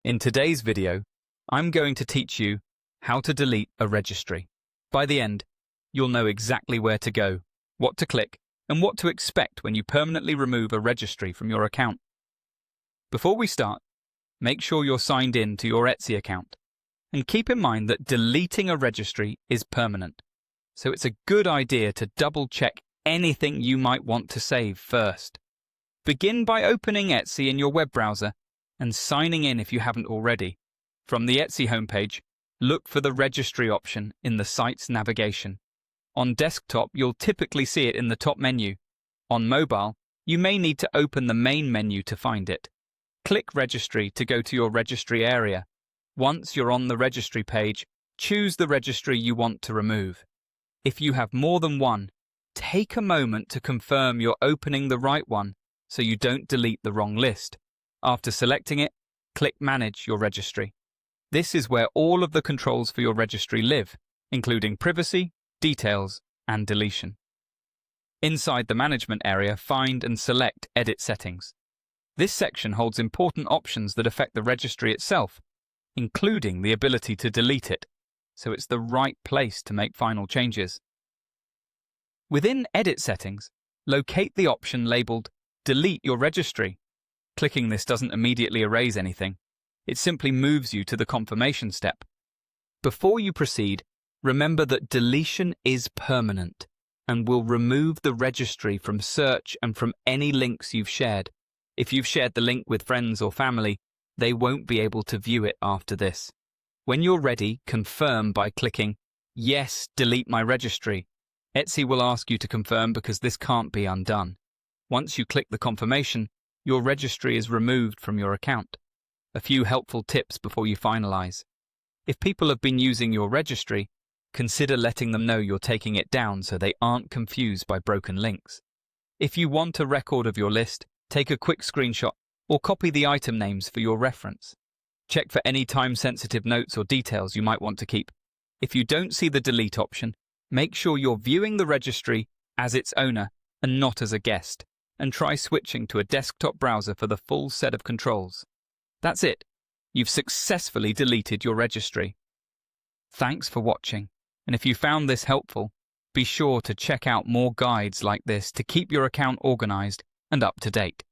In today's video, I'm going to teach you how to delete a registry. By the end, you'll know exactly where to go, what to click, and what to expect when you permanently remove a registry from your account. Before we start, make sure you're signed in to your Etsy account. And keep in mind that deleting a registry is permanent, so it's a good idea to double-check anything you might want to save first. Begin by opening Etsy in your web browser and signing in if you haven't already. From the Etsy homepage, look for the registry option in the site's navigation. On desktop, you'll typically see it in the top menu. On mobile, you may need to open the main menu to find it. Click Registry to go to your registry area. Once you're on the registry page, choose the registry you want to remove. If you have more than one, take a moment to confirm you're opening the right one so you don't delete the wrong list. After selecting it, click Manage your registry. This is where all of the controls for your registry live, including privacy, details, and deletion. Inside the management area, find and select Edit Settings. This section holds important options that affect the registry itself, including the ability to delete it, so it's the right place to make final changes. Within Edit Settings, locate the option labeled Delete your registry. Clicking this doesn't immediately erase anything. It simply moves you to the confirmation step. Before you proceed, remember that deletion is permanent and will remove the registry from search and from any links you've shared. If you've shared the link with friends or family, they won't be able to view it after this. When you're ready, confirm by clicking Yes, delete my registry. Etsy will ask you to confirm because this can't be undone. Once you click the confirmation, your registry is removed from your account. A few helpful tips before you finalize. If people have been using your registry, consider letting them know you're taking it down so they aren't confused by broken links. If you want a record of your list, take a quick screenshot or copy the item names for your reference. Check for any time-sensitive notes or details you might want to keep. If you don't see the delete option, make sure you're viewing the registry as its owner and not as a guest, and try switching to a desktop browser for the full set of controls. That's it. You've successfully deleted your registry. Thanks for watching, and if you found this helpful, be sure to check out more guides like this to keep your account organized and up to date.